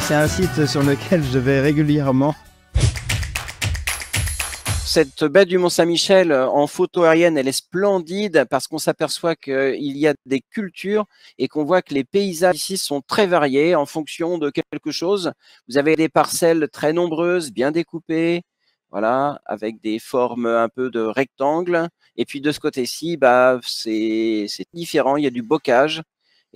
C'est un site sur lequel je vais régulièrement. Cette baie du Mont-Saint-Michel en photo aérienne, elle est splendide parce qu'on s'aperçoit qu'il y a des cultures et qu'on voit que les paysages ici sont très variés en fonction de quelque chose. Vous avez des parcelles très nombreuses, bien découpées, voilà, avec des formes un peu de rectangles. Et puis de ce côté-ci, bah, c'est différent, il y a du bocage.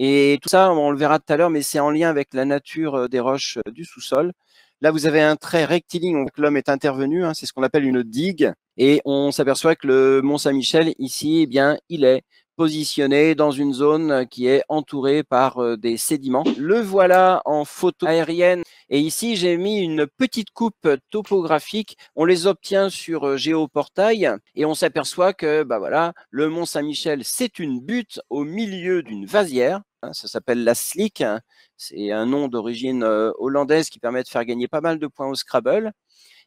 Et tout ça, on le verra tout à l'heure, mais c'est en lien avec la nature des roches du sous-sol. Là, vous avez un trait rectiligne, donc l'homme est intervenu, hein, c'est ce qu'on appelle une digue, et on s'aperçoit que le Mont Saint-Michel, ici, eh bien, il est positionné dans une zone qui est entourée par des sédiments. Le voilà en photo aérienne, et ici, j'ai mis une petite coupe topographique. On les obtient sur Géoportail, et on s'aperçoit que bah voilà, le Mont Saint-Michel, c'est une butte au milieu d'une vasière, hein, ça s'appelle la Slick, hein. C'est un nom d'origine hollandaise qui permet de faire gagner pas mal de points au Scrabble.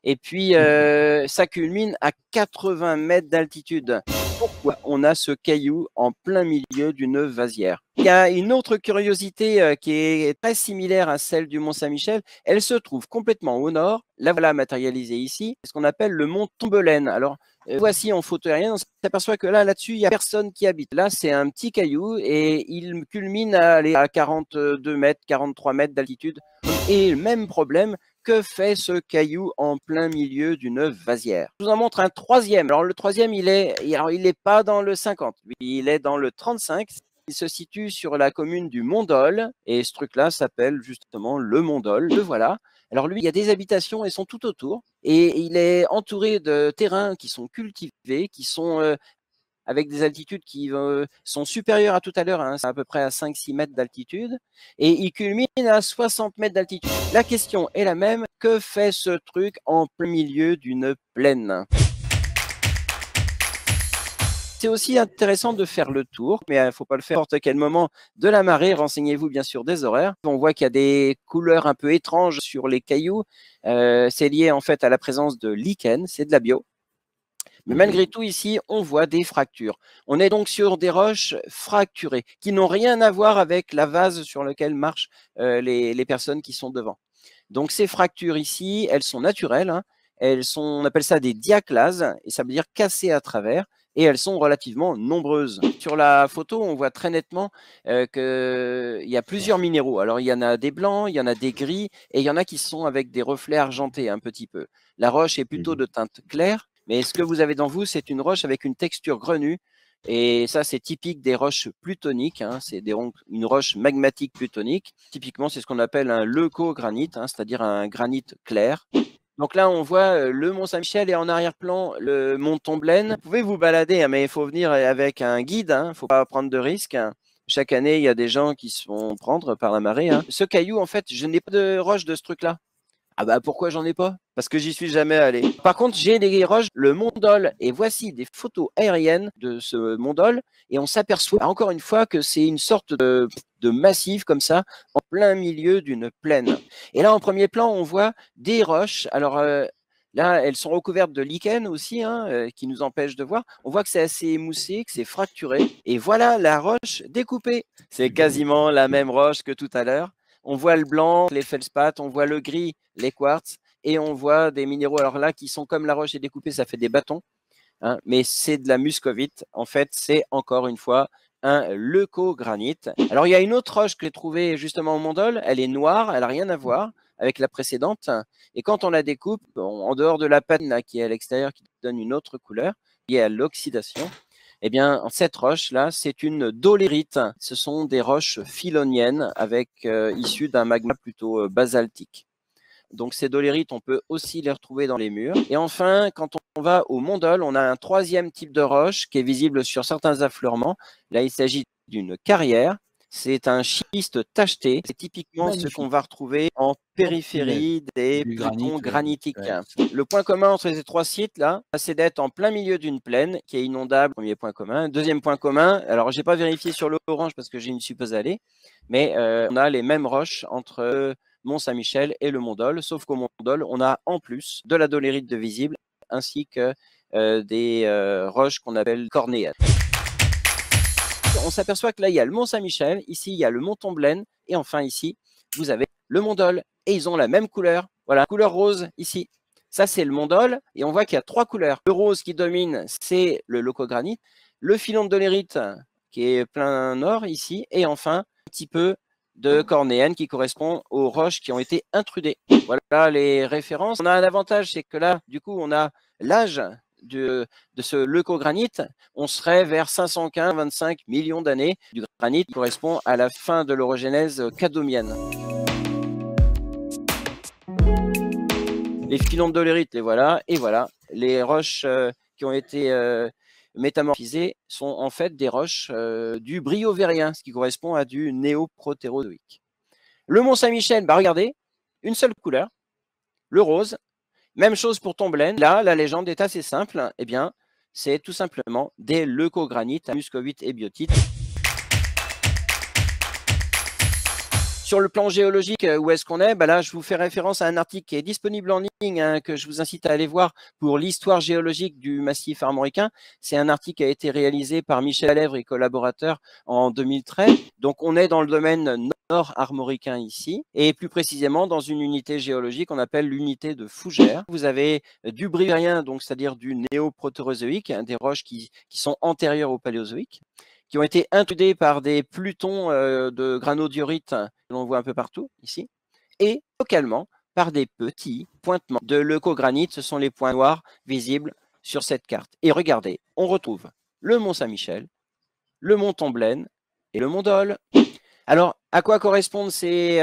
Et puis, ça culmine à 80 mètres d'altitude. Pourquoi on a ce caillou en plein milieu d'une vasière? Il y a une autre curiosité qui est très similaire à celle du Mont Saint-Michel. Elle se trouve complètement au nord. La voilà matérialisée ici. C'est ce qu'on appelle le mont Tombelaine. Alors, voici en photo aérienne, on s'aperçoit que là-dessus, il n'y a personne qui habite. Là, c'est un petit caillou et il culmine à aller à 42 mètres, 43 mètres d'altitude. Et le même problème, que fait ce caillou en plein milieu d'une vasière? Je vous en montre un troisième. Alors le troisième, il est pas dans le 50, il est dans le 35. Il se situe sur la commune du Mont-Dol et ce truc-là s'appelle justement le Mont-Dol. Le voilà. Alors lui, il y a des habitations, elles sont tout autour et il est entouré de terrains qui sont cultivés, qui sont avec des altitudes qui sont supérieures à tout à l'heure, hein, c'est à peu près à 5-6 mètres d'altitude, et il culmine à 60 mètres d'altitude. La question est la même, que fait ce truc en plein milieu d'une plaine? C'est aussi intéressant de faire le tour, mais il ne faut pas le faire à n'importe quel moment de la marée. Renseignez-vous bien sûr des horaires. On voit qu'il y a des couleurs un peu étranges sur les cailloux. C'est lié en fait à la présence de lichen, c'est de la bio. Mais malgré tout, ici, on voit des fractures. On est donc sur des roches fracturées qui n'ont rien à voir avec la vase sur laquelle marchent les personnes qui sont devant. Donc ces fractures ici, elles sont naturelles, hein. On appelle ça des diaclases, et ça veut dire cassées à travers, et elles sont relativement nombreuses. Sur la photo, on voit très nettement qu'il y a plusieurs minéraux. Alors il y en a des blancs, il y en a des gris, et il y en a qui sont avec des reflets argentés un petit peu. La roche est plutôt de teinte claire, mais ce que vous avez dans vous, c'est une roche avec une texture grenue. Et ça, c'est typique des roches plutoniques, hein. C'est une roche magmatique plutonique. Typiquement, c'est ce qu'on appelle un leucogranite, hein, c'est-à-dire un granit clair. Donc là, on voit le Mont Saint-Michel et en arrière-plan, le Mont Tomblaine. Vous pouvez vous balader, hein, mais il faut venir avec un guide, hein, il ne faut pas prendre de risques, hein. Chaque année, il y a des gens qui se font prendre par la marée, hein. Ce caillou, en fait, je n'ai pas de roche de ce truc-là. Ah bah pourquoi j'en ai pas? Parce que j'y suis jamais allé. Par contre, j'ai des roches, le Mont Dol, et voici des photos aériennes de ce Mont Dol, et on s'aperçoit encore une fois que c'est une sorte de massif comme ça, en plein milieu d'une plaine. Et là, en premier plan, on voit des roches. Alors là, elles sont recouvertes de lichen aussi, hein, qui nous empêchent de voir. On voit que c'est assez émoussé, que c'est fracturé, et voilà la roche découpée. C'est quasiment la même roche que tout à l'heure. On voit le blanc, les feldspaths, on voit le gris, les quartz, et on voit des minéraux, alors là, qui sont comme la roche est découpée, ça fait des bâtons, hein, mais c'est de la muscovite. En fait, c'est encore une fois un leucogranite. Alors, il y a une autre roche que j'ai trouvée justement au Mont-Dol, elle est noire, elle n'a rien à voir avec la précédente, et quand on la découpe, en dehors de la patine là, qui est à l'extérieur, qui donne une autre couleur, liée à l'oxydation, eh bien, cette roche-là, c'est une dolérite. Ce sont des roches philoniennes issues d'un magma plutôt basaltique. Donc, ces dolérites, on peut aussi les retrouver dans les murs. Et enfin, quand on va au Mont-Dol, on a un troisième type de roche qui est visible sur certains affleurements. Là, il s'agit d'une carrière. C'est un schiste tacheté. C'est typiquement ce qu'on va retrouver en périphérie des plutons granitiques. Ouais. Le point commun entre ces trois sites-là, c'est d'être en plein milieu d'une plaine qui est inondable, premier point commun. Deuxième point commun, alors je n'ai pas vérifié sur l'orange parce que je n'y suis pas allé, mais on a les mêmes roches entre Mont Saint-Michel et le Mont Dol, sauf qu'au Mont Dol, on a en plus de la dolérite de visible ainsi que des roches qu'on appelle cornéennes. On s'aperçoit que là, il y a le Mont Saint-Michel, ici, il y a le Mont Tomblaine, et enfin ici, vous avez le Mont Dol. et ils ont la même couleur. Voilà, couleur rose ici. Ça, c'est le mont Dol et on voit qu'il y a 3 couleurs. Le rose qui domine, c'est le leucogranite. Le filon de dolérite qui est plein nord ici. Et enfin, un petit peu de cornéenne qui correspond aux roches qui ont été intrudées. Voilà les références. On a un avantage, c'est que là, du coup, on a l'âge de ce leucogranite. On serait vers 515-25 millions d'années. Du granit qui correspond à la fin de l'orogénèse cadomienne. Les filons de dolérite, les voilà. Et voilà, les roches qui ont été métamorphisées sont en fait des roches du briovérien, ce qui correspond à du néoprotérozoïque. Le Mont Saint-Michel, bah regardez, une seule couleur, le rose. Même chose pour Tomblaine. Là, la légende est assez simple. Eh bien, c'est tout simplement des leucogranites, muscovites et biotites. Sur le plan géologique, où est-ce qu'on est, là, je vous fais référence à un article qui est disponible en ligne, que je vous incite à aller voir pour l'histoire géologique du massif armoricain. C'est un article qui a été réalisé par Michel Allèvre et collaborateurs en 2013. Donc, on est dans le domaine nord-armoricain ici, et plus précisément dans une unité géologique qu'on appelle l'unité de Fougères. Vous avez du briovérien, donc c'est-à-dire du néoprotérozoïque, des roches qui sont antérieures au paléozoïque, qui ont été intrudés par des plutons de granodiorite que l'on voit un peu partout ici, et localement par des petits pointements de leucogranite. Ce sont les points noirs visibles sur cette carte. Et regardez, on retrouve le Mont Saint-Michel, le Mont Tomblaine et le Mont Dol. Alors, à quoi correspondent ces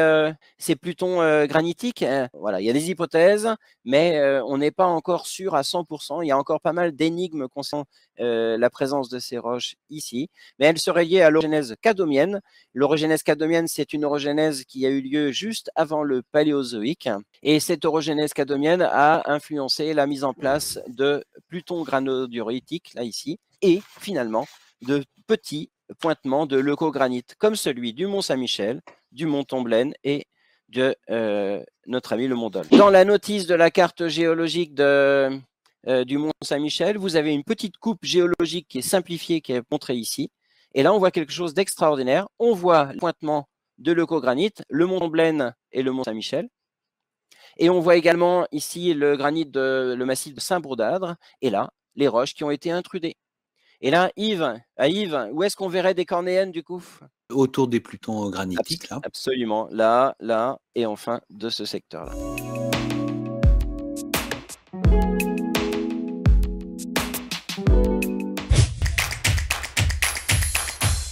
plutons granitiques? Voilà, il y a des hypothèses, mais on n'est pas encore sûr à 100%. Il y a encore pas mal d'énigmes concernant la présence de ces roches ici, mais elles seraient liées à l'orogénèse cadomienne. L'orogénèse cadomienne, c'est une orogénèse qui a eu lieu juste avant le paléozoïque, et cette orogénèse cadomienne a influencé la mise en place de plutons granodioritiques, là ici, et finalement de petits pointements de leucogranite, comme celui du Mont Saint-Michel, du Mont Tomblaine et de notre ami le Mont Dol. Dans la notice de la carte géologique du Mont Saint-Michel, vous avez une petite coupe géologique qui est simplifiée, qui est montrée ici. Et là, on voit quelque chose d'extraordinaire. On voit le pointement de leucogranite, le Mont Tomblaine et le Mont Saint-Michel. Et on voit également ici le le massif de Saint-Broudadre, et là, les roches qui ont été intrudées. Et là, Yves, où est-ce qu'on verrait des cornéennes du coup? Autour des plutons granitiques, là. Absolument, là, et enfin de ce secteur-là.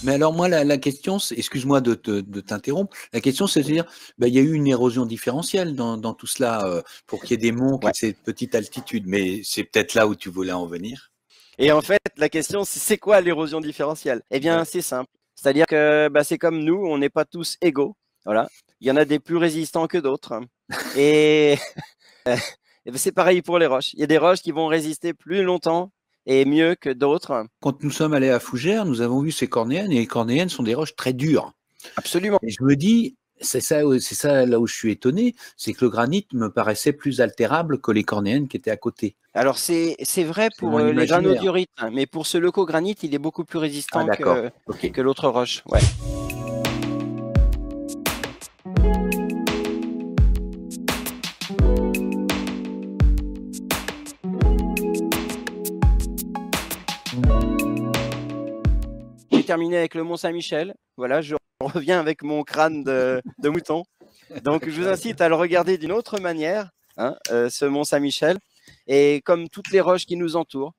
Mais alors moi, la question, excuse-moi de t'interrompre, la question c'est de dire, il y a eu une érosion différentielle dans tout cela pour qu'il y ait des monts qui aient cette petite altitude, mais c'est peut-être là où tu voulais en venir. Et en fait, la question, c'est quoi l'érosion différentielle? Eh bien, c'est simple. C'est-à-dire que c'est comme nous, on n'est pas tous égaux. Voilà. Il y en a des plus résistants que d'autres. Et c'est pareil pour les roches. Il y a des roches qui vont résister plus longtemps et mieux que d'autres. Quand nous sommes allés à Fougères, nous avons vu ces cornéennes, et les cornéennes sont des roches très dures. Absolument. Et je me dis, c'est ça là où je suis étonné, c'est que le granit me paraissait plus altérable que les cornéennes qui étaient à côté. Alors, c'est vrai pour les granodiorites, mais pour ce leucogranite, il est beaucoup plus résistant que l'autre roche. Ouais. J'ai terminé avec le Mont Saint-Michel. Voilà, je reviens avec mon crâne de mouton. Donc, je vous incite à le regarder d'une autre manière, ce Mont Saint-Michel. Et comme toutes les roches qui nous entourent,